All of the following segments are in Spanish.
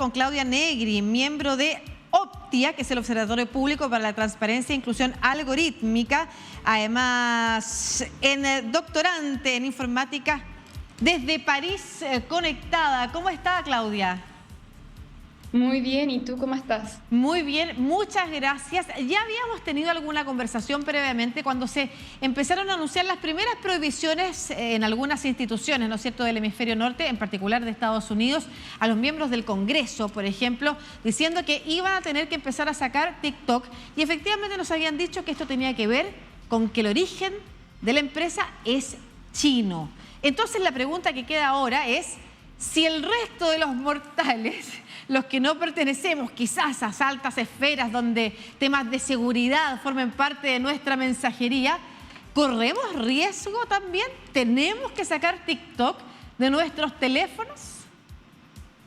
Con Claudia Negri, miembro de Optia, que es el Observatorio Público para la Transparencia e Inclusión Algorítmica, además doctorante en informática desde París, conectada. ¿Cómo está, Claudia? Muy bien, ¿y tú cómo estás? Muy bien, muchas gracias. Ya habíamos tenido alguna conversación previamente cuando se empezaron a anunciar las primeras prohibiciones en algunas instituciones, ¿no es cierto?, del hemisferio norte, en particular de Estados Unidos, a los miembros del Congreso, por ejemplo, diciendo que iban a tener que empezar a sacar TikTok, y efectivamente nos habían dicho que esto tenía que ver con que el origen de la empresa es chino. Entonces la pregunta que queda ahora es si el resto de los mortales, los que no pertenecemos quizás a altas esferas donde temas de seguridad formen parte de nuestra mensajería, ¿corremos riesgo también? ¿Tenemos que sacar TikTok de nuestros teléfonos?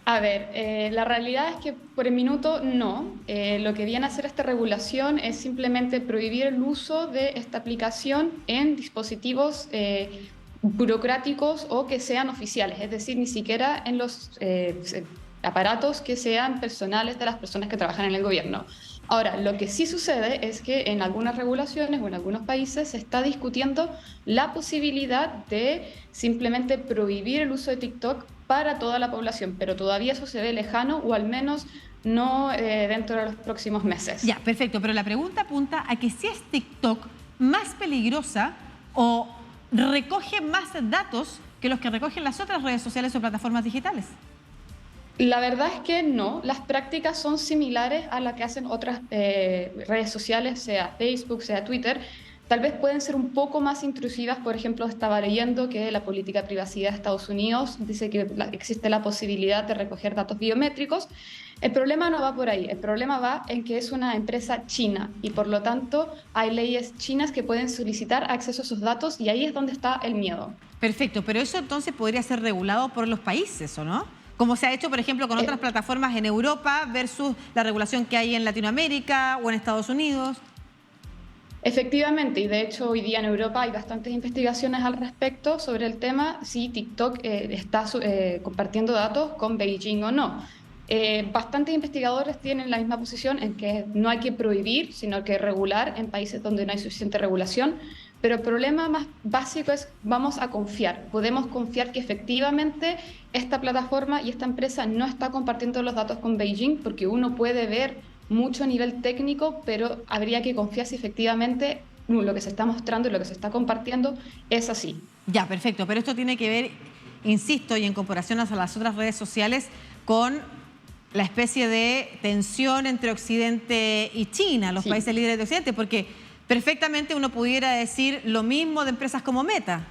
A ver, la realidad es que por el minuto no. Lo que viene a hacer esta regulación es simplemente prohibir el uso de esta aplicación en dispositivos burocráticos o que sean oficiales, es decir, ni siquiera en los aparatos que sean personales de las personas que trabajan en el gobierno. Ahora, lo que sí sucede es que en algunas regulaciones o en algunos países se está discutiendo la posibilidad de simplemente prohibir el uso de TikTok para toda la población, pero todavía eso se ve lejano o al menos no dentro de los próximos meses. Ya, perfecto, pero la pregunta apunta a que si es TikTok más peligrosa o recoge más datos que los que recogen las otras redes sociales o plataformas digitales. La verdad es que no, las prácticas son similares a las que hacen otras redes sociales, sea Facebook, sea Twitter. Tal vez pueden ser un poco más intrusivas. Por ejemplo, estaba leyendo que la política de privacidad de Estados Unidos dice que existe la posibilidad de recoger datos biométricos. El problema no va por ahí, el problema va en que es una empresa china y por lo tanto hay leyes chinas que pueden solicitar acceso a esos datos y ahí es donde está el miedo. Perfecto, pero eso entonces podría ser regulado por los países, ¿o no? Como se ha hecho, por ejemplo, con otras plataformas en Europa versus la regulación que hay en Latinoamérica o en Estados Unidos. Efectivamente, y de hecho hoy día en Europa hay bastantes investigaciones al respecto sobre el tema si TikTok está compartiendo datos con Beijing o no. Bastantes investigadores tienen la misma posición en que no hay que prohibir, sino que regular en países donde no hay suficiente regulación. Pero el problema más básico es vamos a confiar. Podemos confiar que efectivamente esta plataforma y esta empresa no está compartiendo los datos con Beijing, porque uno puede ver mucho a nivel técnico, pero habría que confiar si efectivamente lo que se está mostrando y lo que se está compartiendo es así. Ya, perfecto, pero esto tiene que ver, insisto, y en comparación a las otras redes sociales, con la especie de tensión entre Occidente y China, los países líderes de Occidente, porque perfectamente uno pudiera decir lo mismo de empresas como Meta.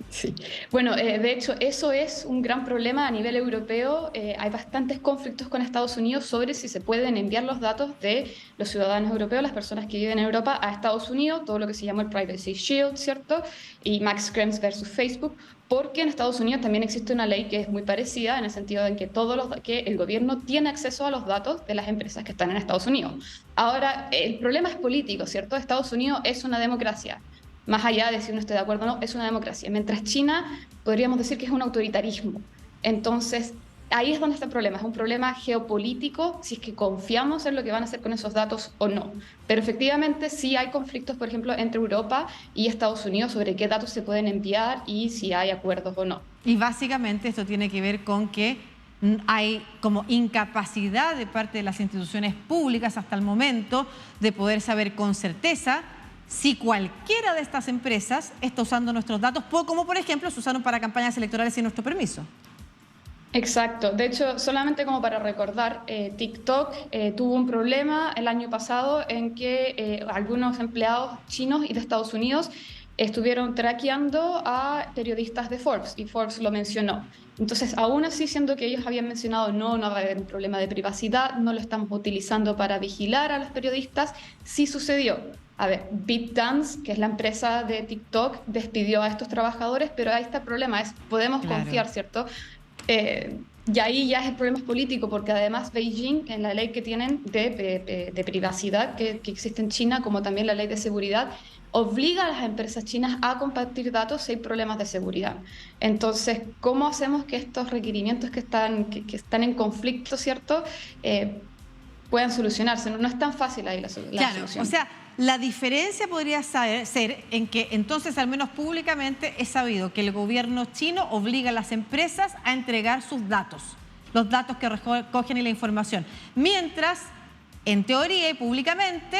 Sí. Bueno, de hecho, eso es un gran problema a nivel europeo. Hay bastantes conflictos con Estados Unidos sobre si se pueden enviar los datos de los ciudadanos europeos, las personas que viven en Europa, a Estados Unidos, todo lo que se llama el Privacy Shield, ¿cierto? Y Max Schrems versus Facebook, porque en Estados Unidos también existe una ley que es muy parecida en el sentido de que, que el gobierno tiene acceso a los datos de las empresas que están en Estados Unidos. Ahora, el problema es político, ¿cierto? Estados Unidos es una democracia. Más allá de si uno está de acuerdo o no, es una democracia. Mientras China, podríamos decir que es un autoritarismo. Entonces, ahí es donde está el problema. Es un problema geopolítico, si es que confiamos en lo que van a hacer con esos datos o no. Pero efectivamente sí hay conflictos, por ejemplo, entre Europa y Estados Unidos sobre qué datos se pueden enviar y si hay acuerdos o no. Y básicamente esto tiene que ver con que hay como incapacidad de parte de las instituciones públicas hasta el momento de poder saber con certeza si cualquiera de estas empresas está usando nuestros datos, como por ejemplo se usaron para campañas electorales sin nuestro permiso. Exacto. De hecho, solamente como para recordar, TikTok tuvo un problema el año pasado en que algunos empleados chinos y de Estados Unidos estuvieron traqueando a periodistas de Forbes y Forbes lo mencionó. Entonces, aún así, siendo que ellos habían mencionado no va a haber un problema de privacidad, no lo estamos utilizando para vigilar a los periodistas, sí sucedió. A ver, ByteDance, que es la empresa de TikTok, despidió a estos trabajadores, pero ahí está el problema, podemos confiar, ¿cierto? Y ahí ya es el problema político, porque además Beijing, en la ley que tienen de privacidad que existe en China, como también la ley de seguridad, obliga a las empresas chinas a compartir datos si hay problemas de seguridad. Entonces, ¿cómo hacemos que estos requerimientos que están en conflicto, ¿cierto?, puedan solucionarse? No es tan fácil ahí la solución. O sea, la diferencia podría ser en que entonces, al menos públicamente, es sabido que el gobierno chino obliga a las empresas a entregar sus datos, los datos que recogen y la información. Mientras, en teoría y públicamente,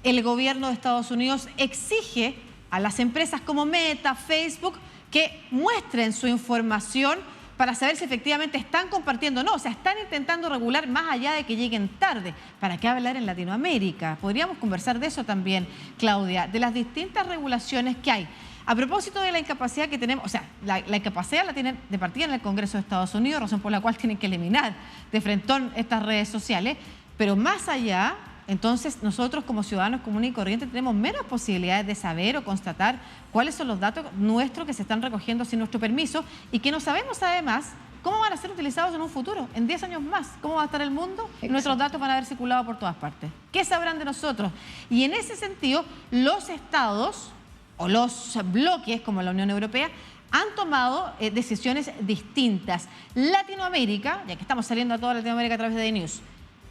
el gobierno de Estados Unidos exige a las empresas como Meta, Facebook, que muestren su información para saber si efectivamente están compartiendo o no. O sea, están intentando regular más allá de que lleguen tarde. ¿Para qué hablar en Latinoamérica? Podríamos conversar de eso también, Claudia, de las distintas regulaciones que hay. A propósito de la incapacidad que tenemos, o sea, la incapacidad la tienen de partida en el Congreso de Estados Unidos, razón por la cual tienen que eliminar de frentón estas redes sociales, pero más allá, entonces nosotros como ciudadanos comunes y corrientes tenemos menos posibilidades de saber o constatar cuáles son los datos nuestros que se están recogiendo sin nuestro permiso y que no sabemos además cómo van a ser utilizados en un futuro, en 10 años más. ¿Cómo va a estar el mundo? Y nuestros datos van a haber circulado por todas partes. ¿Qué sabrán de nosotros? Y en ese sentido, los estados o los bloques como la Unión Europea han tomado decisiones distintas. Latinoamérica, ya que estamos saliendo a toda Latinoamérica a través de DNews,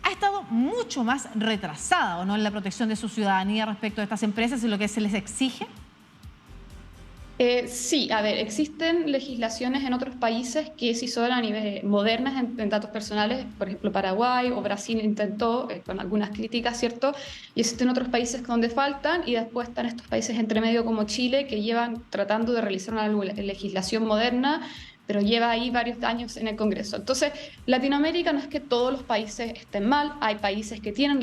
ha estado mucho más retrasada, ¿o no?, en la protección de su ciudadanía respecto a estas empresas y lo que se les exige. Sí, a ver, existen legislaciones en otros países que sí son a nivel modernas en datos personales, por ejemplo Paraguay o Brasil intentó, con algunas críticas, ¿cierto? Y existen otros países donde faltan y después están estos países entre medio como Chile que llevan tratando de realizar una legislación moderna, pero lleva ahí varios años en el Congreso. Entonces, Latinoamérica no es que todos los países estén mal, hay países que tienen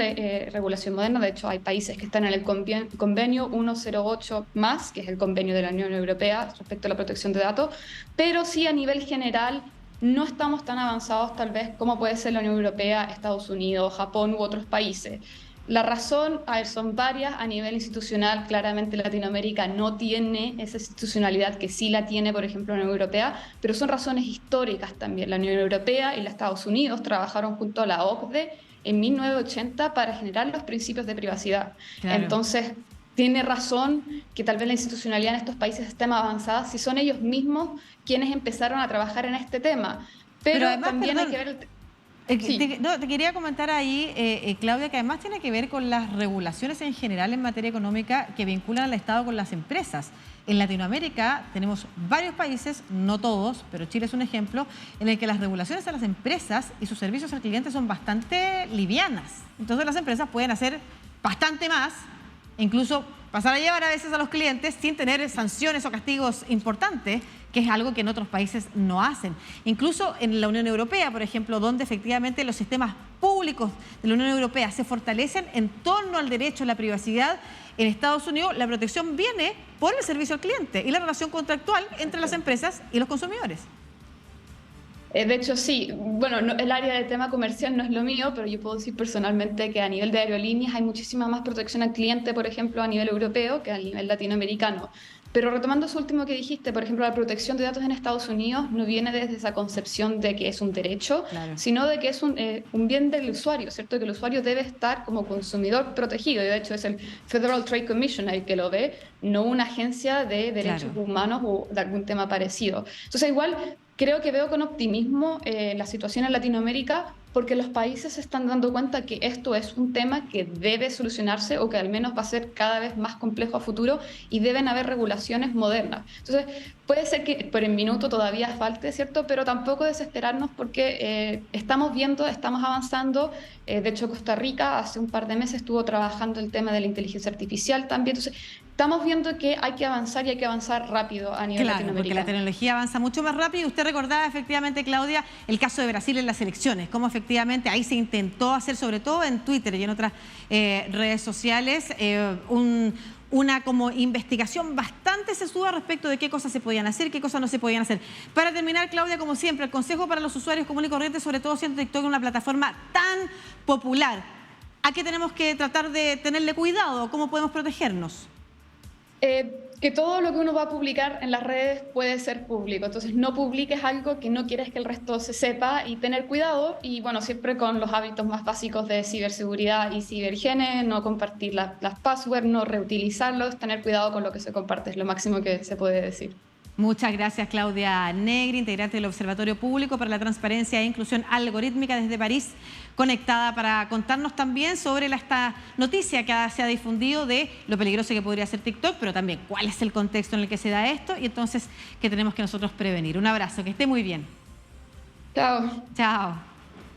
regulación moderna, de hecho hay países que están en el convenio 108 más, que es el convenio de la Unión Europea respecto a la protección de datos, pero sí a nivel general no estamos tan avanzados tal vez como puede ser la Unión Europea, Estados Unidos, Japón u otros países. La razón, a ver, son varias. A nivel institucional, claramente Latinoamérica no tiene esa institucionalidad que sí la tiene, por ejemplo, la Unión Europea, pero son razones históricas también. La Unión Europea y los Estados Unidos trabajaron junto a la OCDE en 1980 para generar los principios de privacidad. Claro. Entonces, tiene razón que tal vez la institucionalidad en estos países esté más avanzada si son ellos mismos quienes empezaron a trabajar en este tema. Pero además, también hay que ver... Sí. Te quería comentar ahí, Claudia, que además tiene que ver con las regulaciones en general en materia económica que vinculan al Estado con las empresas. En Latinoamérica tenemos varios países, no todos, pero Chile es un ejemplo, en el que las regulaciones a las empresas y sus servicios al cliente son bastante livianas. Entonces las empresas pueden hacer bastante más, incluso pasar a llevar a veces a los clientes sin tener sanciones o castigos importantes, que es algo que en otros países no hacen. Incluso en la Unión Europea, por ejemplo, donde efectivamente los sistemas públicos de la Unión Europea se fortalecen en torno al derecho a la privacidad, en Estados Unidos la protección viene por el servicio al cliente y la relación contractual entre las empresas y los consumidores. De hecho, sí. Bueno, el área del tema comercial no es lo mío, pero yo puedo decir personalmente que a nivel de aerolíneas hay muchísima más protección al cliente, por ejemplo, a nivel europeo que a nivel latinoamericano. Pero retomando eso último que dijiste, por ejemplo, la protección de datos en Estados Unidos no viene desde esa concepción de que es un derecho, claro, sino de que es un bien del usuario, ¿cierto? Que el usuario debe estar como consumidor protegido. Y de hecho es el Federal Trade Commission el que lo ve, no una agencia de derechos humanos o de algún tema parecido. Entonces, igual creo que veo con optimismo la situación en Latinoamérica, porque los países se están dando cuenta que esto es un tema que debe solucionarse o que al menos va a ser cada vez más complejo a futuro y deben haber regulaciones modernas. Entonces, puede ser que por el minuto todavía falte, ¿cierto? Pero tampoco desesperarnos porque estamos viendo, estamos avanzando. De hecho, Costa Rica hace un par de meses estuvo trabajando el tema de la inteligencia artificial también. Entonces, estamos viendo que hay que avanzar y hay que avanzar rápido a nivel latinoamericano. Porque la tecnología avanza mucho más rápido. Usted recordaba efectivamente, Claudia, el caso de Brasil en las elecciones, cómo efectivamente ahí se intentó hacer, sobre todo en Twitter y en otras redes sociales, una como investigación bastante sesuda respecto de qué cosas se podían hacer, qué cosas no se podían hacer. Para terminar, Claudia, como siempre, el consejo para los usuarios comunes y corrientes, sobre todo siendo TikTok una plataforma tan popular, ¿a qué tenemos que tratar de tenerle cuidado? ¿Cómo podemos protegernos? que todo lo que uno va a publicar en las redes puede ser público. Entonces, no publiques algo que no quieres que el resto se sepa y tener cuidado. Y bueno, siempre con los hábitos más básicos de ciberseguridad y ciberhigiene, no compartir las passwords, no reutilizarlos, tener cuidado con lo que se comparte, es lo máximo que se puede decir. Muchas gracias, Claudia Negri, integrante del Observatorio Público para la Transparencia e Inclusión Algorítmica desde París, conectada para contarnos también sobre esta noticia que se ha difundido de lo peligroso que podría ser TikTok, pero también cuál es el contexto en el que se da esto y entonces qué tenemos que nosotros prevenir. Un abrazo, que esté muy bien. Chao. Chao.